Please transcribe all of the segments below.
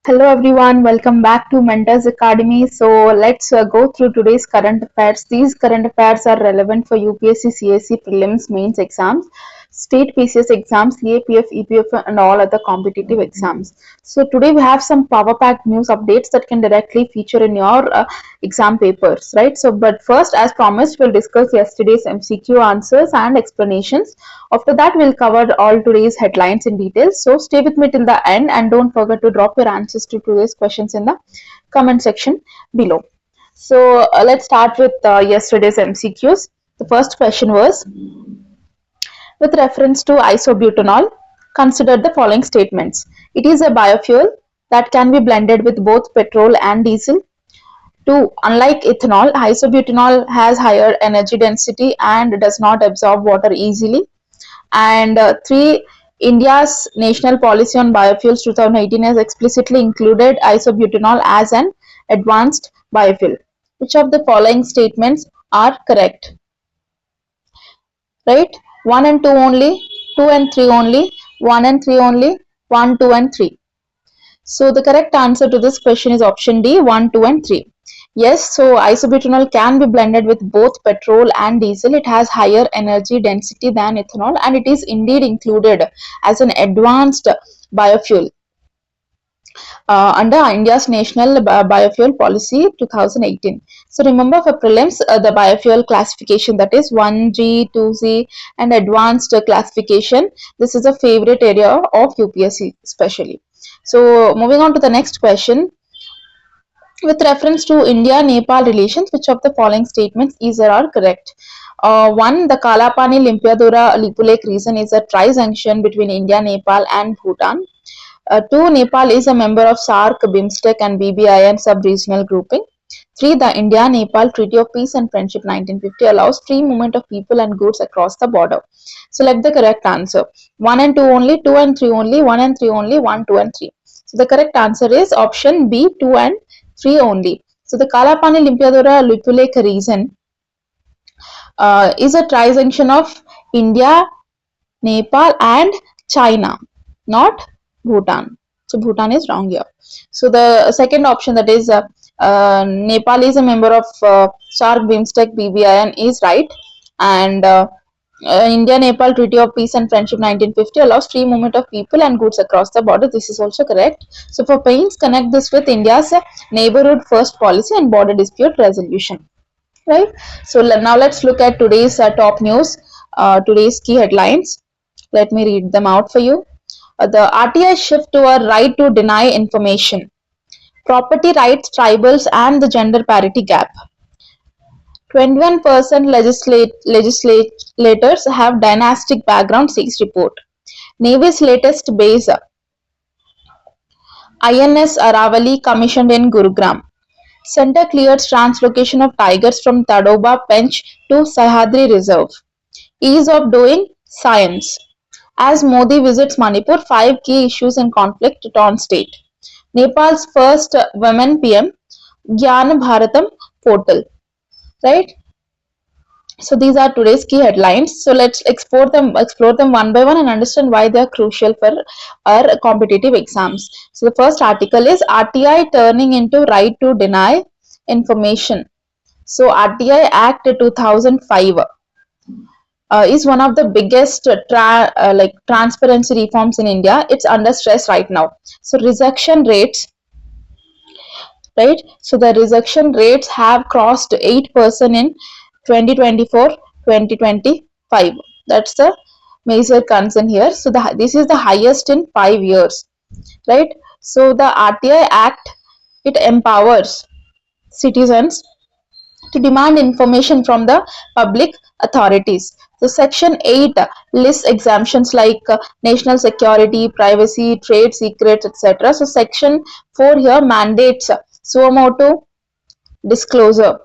Hello everyone, welcome back to Mentors Academy. So let's go through today's current affairs. These current affairs are relevant for UPSC, CSC, prelims, mains exams, state PCS exams, CAPF, EPF and all other competitive exams. So today we have some power packed news updates that can directly feature in your exam papers, right? So but first, as promised, we'll discuss yesterday's MCQ answers and explanations. After that, we'll cover all today's headlines in detail. So stay with me till the end and don't forget to drop your answers to today's questions in the comment section below. So let's start with yesterday's MCQs. The first question was, with reference to isobutanol, consider the following statements. It is a biofuel that can be blended with both petrol and diesel. 2. Unlike ethanol, isobutanol has higher energy density and does not absorb water easily. And 3. India's National Policy on Biofuels 2018 has explicitly included isobutanol as an advanced biofuel. Which of the following statements are correct? Right? 1 and 2 only, 2 and 3 only, 1 and 3 only, 1, 2 and 3. So the correct answer to this question is option D, 1, 2 and 3. Yes, so isobutanol can be blended with both petrol and diesel. It has higher energy density than ethanol and it is indeed included as an advanced biofuel under India's National Biofuel Policy 2018. So remember, for prelims, the biofuel classification, that is 1G, 2G and advanced classification, this is a favorite area of UPSC especially. So moving on to the next question. With reference to India-Nepal relations, which of the following statements is or are correct? 1. The Kalapani Limpiadura Lipulek region is a tri-junction between India, Nepal and Bhutan. 2. Nepal is a member of SAARC, BIMSTEC and BBIN sub-regional grouping. 3. The India-Nepal Treaty of Peace and Friendship 1950 allows free movement of people and goods across the border. Select the correct answer. 1 and 2 only, 2 and 3 only, 1 and 3 only, 1, 2 and 3. So the correct answer is option B, 2 and 3 only. So the Kalapani Limpiadura Lipulek region is a tri-junction of India, Nepal and China, not Bhutan. So Bhutan is wrong here. So the second option, that is Nepal is a member of SAARC, BIMSTEC, BBIN is right, and India-Nepal Treaty of Peace and Friendship 1950 allows free movement of people and goods across the border. This is also correct. So for pains, connect this with India's neighborhood first policy and border dispute resolution. Right. So now let's look at today's top news, today's key headlines. Let me read them out for you. The RTI shift to a right to deny information. Property rights, tribals and the gender parity gap. 21% legislators have dynastic background, says report. Navy's latest base, INS Aravali, commissioned in Gurugram. Center clears translocation of tigers from Tadoba Pench to Sahyadri Reserve. Ease of doing science. As Modi visits Manipur, 5 key issues in conflict torn state. Nepal's first women PM, Gyan Bharatam portal. Right? So these are today's key headlines. So let's explore them one by one and understand why they are crucial for our competitive exams. So the first article is RTI turning into right to deny information. So RTI Act 2005 is one of the biggest transparency reforms in India. It's under stress right now. So rejection rates, right? So the rejection rates have crossed 8% in 2024-2025. That's the major concern here. So this is the highest in 5 years, right? So the RTI Act, it empowers citizens to demand information from the public authorities. So section 8 lists exemptions like national security, privacy, trade secrets, etc. So section 4 here mandates suo motu disclosure,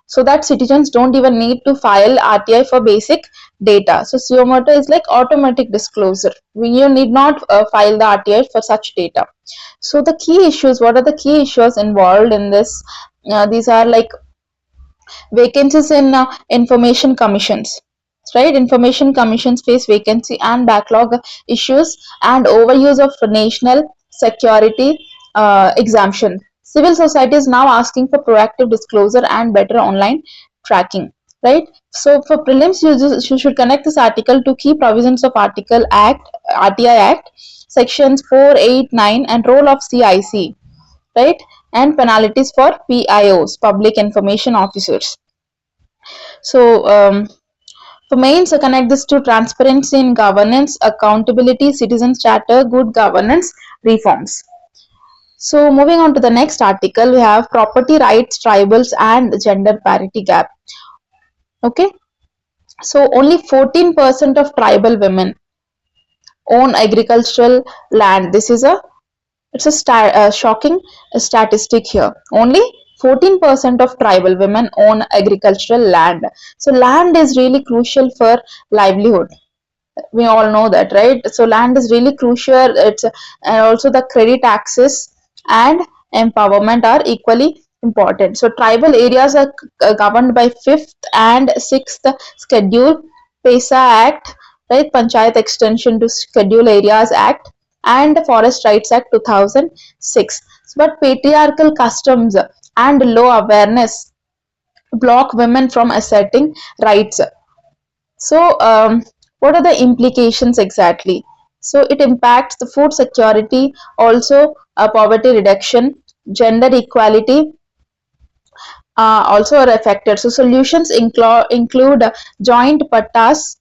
so that citizens don't even need to file RTI for basic data. So suo motu is like automatic disclosure. You need not file the RTI for such data. So the key issues, what are the key issues involved in this? These are like vacancies in information commissions, right? Information commissions face vacancy and backlog issues and overuse of national security exemption. Civil society is now asking for proactive disclosure and better online tracking, right? So for prelims, you should connect this article to key provisions of RTI Act, sections 4, 8, 9, and role of CIC, right? And penalties for PIOs, public information officers. So for mains, connect this to transparency in governance, accountability, citizens charter, good governance, reforms. So moving on to the next article, we have property rights, tribals, and gender parity gap. Okay, so only 14% of tribal women own agricultural land. This is a shocking statistic here. Only 14% of tribal women own agricultural land. So land is really crucial for livelihood. We all know that, right? So land is really crucial. It's and also the credit access and empowerment are equally important. So tribal areas are governed by 5th and 6th schedule, PESA Act, right? Panchayat Extension to Schedule Areas Act, and Forest Rights Act 2006. But patriarchal customs and low awareness block women from asserting rights. So, what are the implications exactly? So, it impacts the food security, also poverty reduction, gender equality, also are affected. So, solutions include joint pattas,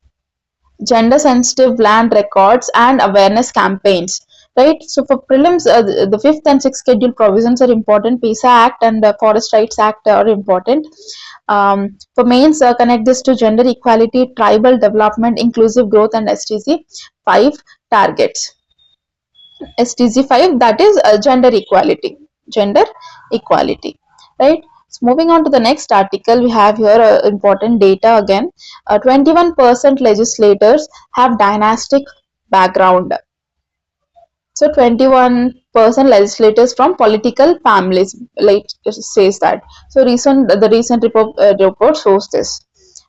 gender sensitive land records, and awareness campaigns, right? So for prelims, the 5th and 6th schedule provisions are important. PESA Act and the Forest Rights Act are important. For mains, connect this to gender equality, tribal development, inclusive growth, and STC 5 targets. STC 5, that is gender equality, right? So moving on to the next article, we have here important data again. 21% legislators have dynastic background. So 21% legislators from political families, like says that. So the recent report shows this,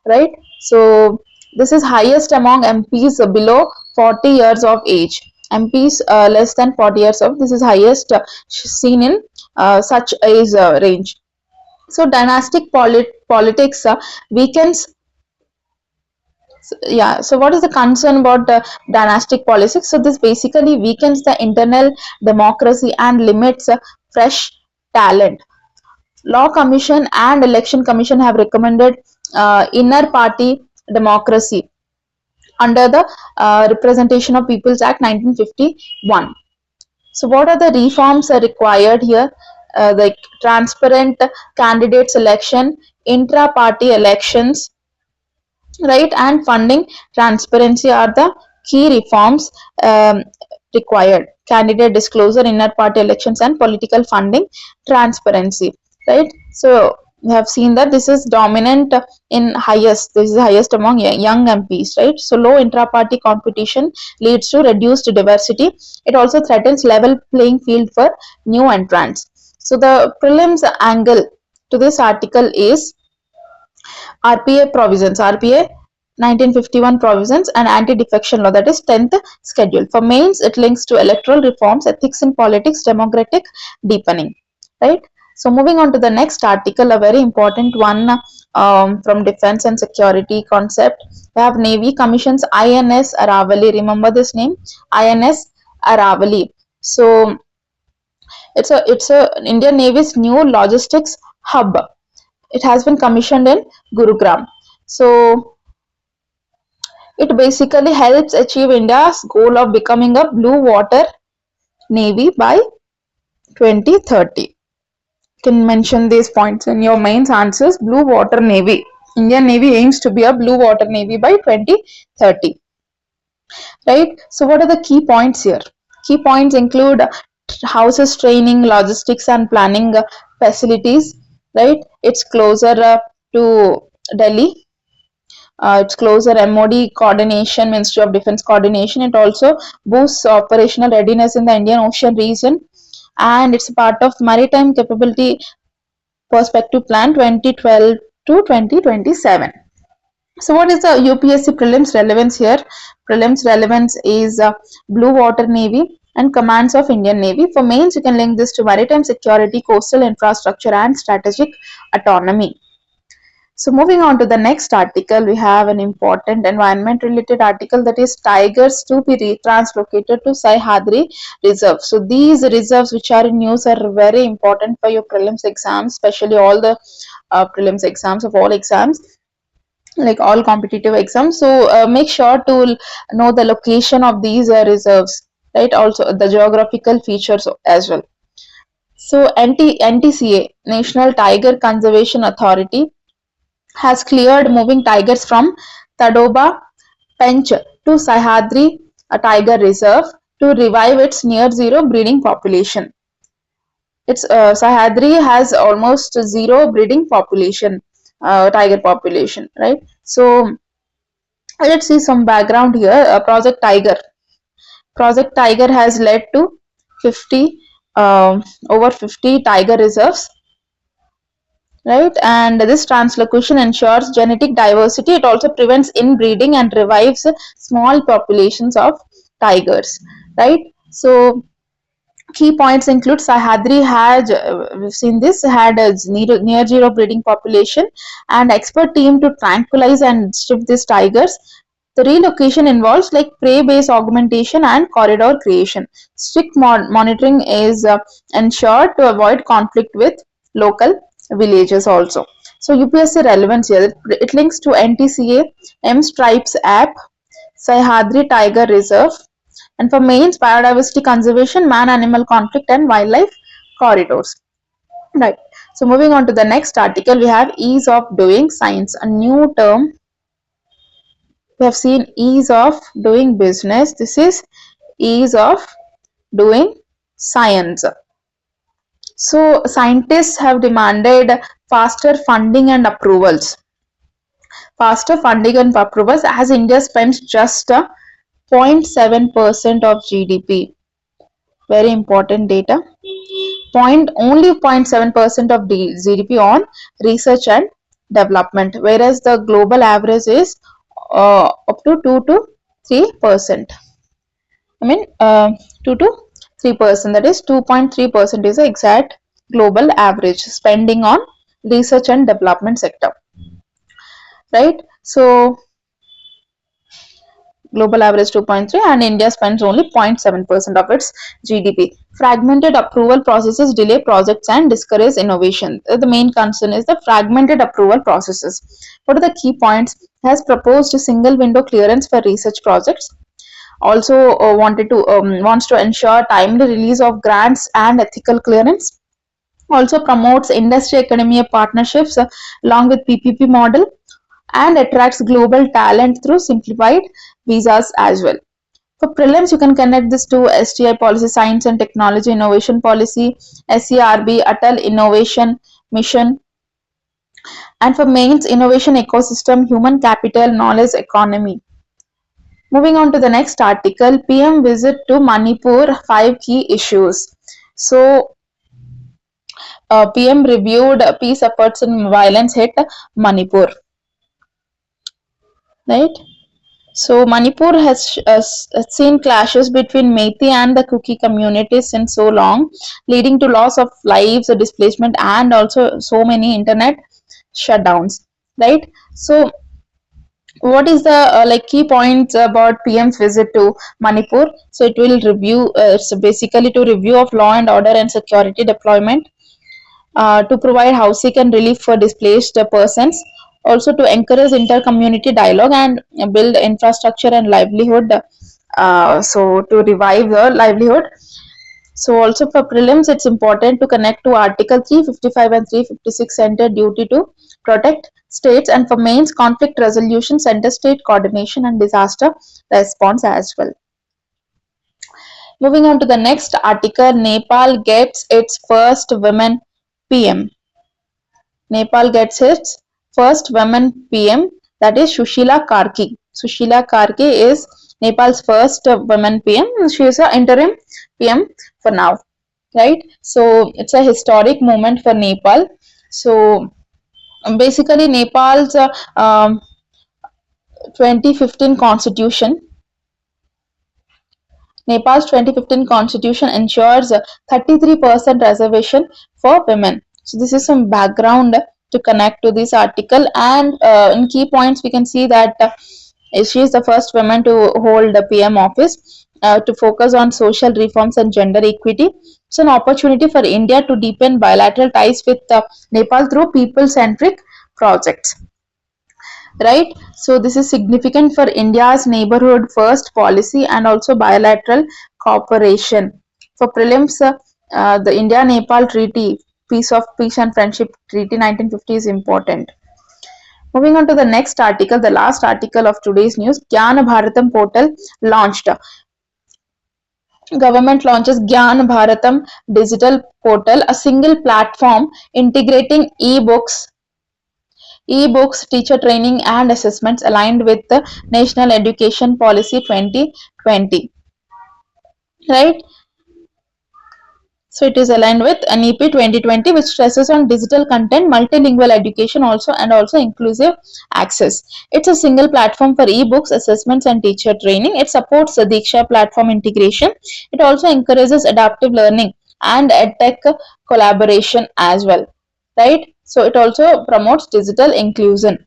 right? So this is highest among MPs below 40 years of age. MPs less than 40 years of, this is highest seen in such age range. So dynastic politics weakens. Yeah, so what is the concern about dynastic politics? So this basically weakens the internal democracy and limits fresh talent. Law Commission and Election Commission have recommended inner party democracy under the Representation of People's Act 1951. So what are the reforms are required here? Like transparent candidate selection, intra-party elections, right, and funding transparency are the key reforms required. Candidate disclosure, inner party elections, and political funding transparency, right? So we have seen that this is dominant in highest, this is highest among young MPs, right? So low intra-party competition leads to reduced diversity. It also threatens level playing field for new entrants. So the prelims angle to this article is RPA provisions, RPA 1951 provisions, and anti-defection law, that is 10th schedule. For mains, it links to electoral reforms, ethics in politics, democratic deepening, right? So moving on to the next article, a very important one from defense and security concept. We have Navy Commission's INS Aravali. Remember this name, INS Aravali. So it's a Indian Navy's new logistics hub. It has been commissioned in Gurugram. So it basically helps achieve India's goal of becoming a blue water navy by 2030. You can mention these points in your mains answers. Blue water navy. Indian Navy aims to be a blue water navy by 2030. Right? So what are the key points here? Key points include houses training, logistics and planning facilities. Right? It's closer to Delhi. It's closer MOD coordination, Ministry of Defense coordination. It also boosts operational readiness in the Indian Ocean region, and it's part of Maritime Capability Perspective Plan 2012 to 2027. So what is the UPSC prelims relevance here? Prelims relevance is Blue Water Navy. and commands of Indian Navy. For mains, you can link this to maritime security, coastal infrastructure, and strategic autonomy. So moving on to the next article, we have an important environment related article, that is tigers to be translocated to Sahyadri Reserve. So these reserves which are in news are very important for your prelims exams, especially all the prelims exams of all exams, like all competitive exams. So make sure to know the location of these reserves, right? Also the geographical features as well. So NTCA, National Tiger Conservation Authority, has cleared moving tigers from Tadoba Pench to Sahyadri Tiger Reserve to revive its near zero breeding population. Its Sahyadri has almost zero breeding population, tiger population, right? So let's see some background here. Project Tiger has led to 50 over 50 tiger reserves, right? And this translocation ensures genetic diversity. It also prevents inbreeding and revives small populations of tigers, right? So key points include Sahyadri had, we've seen this, had a near zero breeding population and expert team to tranquilize and strip these tigers. The relocation involves like prey-based augmentation and corridor creation. Strict monitoring is ensured to avoid conflict with local villages also. So UPSC relevance here, it links to NTCA, M Stripes app, Sahyadri Tiger Reserve, and for mains, biodiversity conservation, man-animal conflict, and wildlife corridors. Right. So moving on to the next article, we have ease of doing science, a new term. We have seen ease of doing business. This is ease of doing science. So scientists have demanded faster funding and approvals. Faster funding and approvals as India spends just 0.7% of GDP. Very important data. Only 0.7% of GDP on research and development, whereas the global average is up to 2 to 3%. I mean 2 to 3%, that is 2.3% is the exact global average spending on research and development sector, right? So global average 2.3 and India spends only 0.7% of its GDP. Fragmented approval processes delay projects and discourage innovation. The main concern is the fragmented approval processes. What are the key points? Has proposed a single window clearance for research projects. Also wants to ensure timely release of grants and ethical clearance. Also promotes industry academia partnerships along with PPP model, and attracts global talent through simplified visas as well. For prelims, you can connect this to STI policy, science and technology innovation policy, SERB, Atal Innovation Mission, and for mains, innovation ecosystem, human capital, knowledge economy. Moving on to the next article, PM visit to Manipur, 5 key issues. So PM reviewed peace efforts in violence hit Manipur, right? So Manipur has seen clashes between Meiteis and the Kuki communities since so long, leading to loss of lives, displacement, and also so many internet shutdowns, right? So what is the like key points about PM's visit to Manipur? So it will review, it's basically to review of law and order and security deployment, to provide housing and relief for displaced persons, also to encourage inter-community dialogue and build infrastructure and livelihood, so to revive the livelihood. So also for prelims, it's important to connect to Article 355 and 356 Center duty to protect states, and for mains, conflict resolution, center state coordination and disaster response as well. Moving on to the next article, Nepal gets its first women PM. Nepal gets its first women PM, that is Sushila Karki. Sushila Karki is Nepal's first women PM. She is an interim PM for now, right? So it's a historic moment for Nepal. So basically Nepal's 2015 constitution Nepal's 2015 constitution ensures 33% reservation for women. So this is some background to connect to this article, and in key points we can see that she is the first woman to hold the PM office, to focus on social reforms and gender equity. It's an opportunity for India to deepen bilateral ties with Nepal through people-centric projects. Right, so this is significant for India's neighborhood first policy and also bilateral cooperation. For prelims, the India Nepal treaty, peace and friendship treaty 1950 is important. Moving on to the next article, the last article of today's news. Gyan Bharatam portal launched. Government launches Gyan Bharatam digital portal, a single platform integrating e-books, teacher training and assessments aligned with the National Education Policy 2020. Right? So it is aligned with NEP 2020, which stresses on digital content, multilingual education and also inclusive access. It's a single platform for e-books, assessments and teacher training. It supports the Diksha platform integration. It also encourages adaptive learning and edtech collaboration as well. Right? So it also promotes digital inclusion.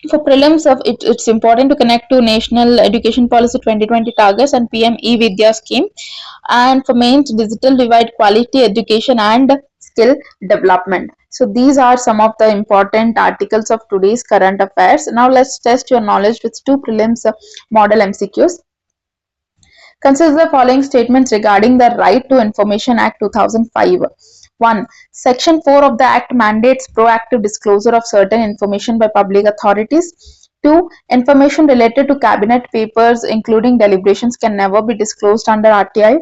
For prelims of it, it's important to connect to National Education Policy 2020 targets and PM e-Vidya scheme. And for mains, digital divide, quality education and skill development. So these are some of the important articles of today's current affairs. Now let's test your knowledge with two prelims model MCQs. Consider the following statements regarding the Right to Information Act 2005. 1. Section 4 of the Act mandates proactive disclosure of certain information by public authorities. 2. Information related to cabinet papers, including deliberations, can never be disclosed under RTI.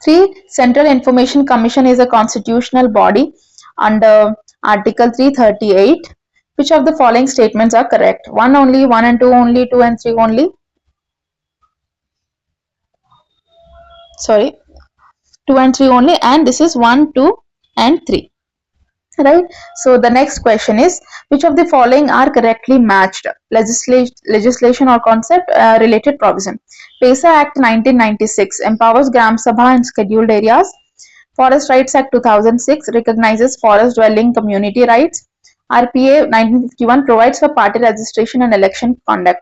3. Central Information Commission is a constitutional body under Article 338. Which of the following statements are correct? 1 only, 1 and 2 only, 2 and 3 only? Sorry, 2 and 3 only, and this is 1, 2 and 3. Right. So the next question is, which of the following are correctly matched? Legislation or concept related provision. PESA Act 1996 empowers Gram Sabha in scheduled areas. Forest Rights Act 2006 recognizes forest dwelling community rights. RPA 1951 provides for party registration and election conduct.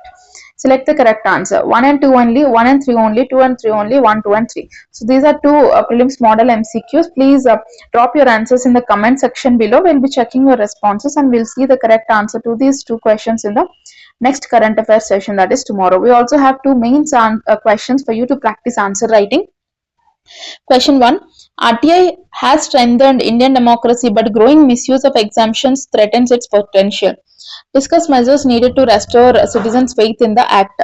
Select the correct answer. 1 and 2 only, 1 and 3 only, 2 and 3 only, 1, 2 and 3. So these are two prelims model MCQs. Please drop your answers in the comment section below. We'll be checking your responses and we'll see the correct answer to these two questions in the next current affairs session, that is tomorrow. We also have two main questions for you to practice answer writing. Question 1. RTI has strengthened Indian democracy, but growing misuse of exemptions threatens its potential. Discuss measures needed to restore citizens' faith in the Act.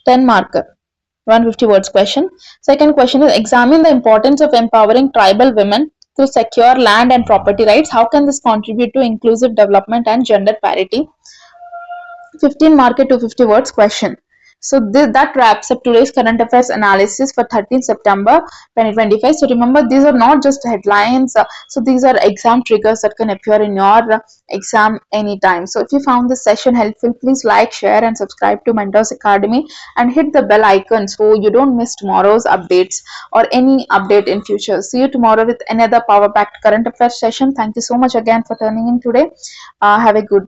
10 marker. 150 words question. Second question is, examine the importance of empowering tribal women to secure land and property rights. How can this contribute to inclusive development and gender parity? 15 marker 250 words question. So that wraps up today's current affairs analysis for 13th September 2025. So remember, these are not just headlines. So these are exam triggers that can appear in your exam anytime. So if you found this session helpful, please like, share and subscribe to Mentors Academy and hit the bell icon so you don't miss tomorrow's updates or any update in future. See you tomorrow with another power-packed current affairs session. Thank you so much again for tuning in today. Have a good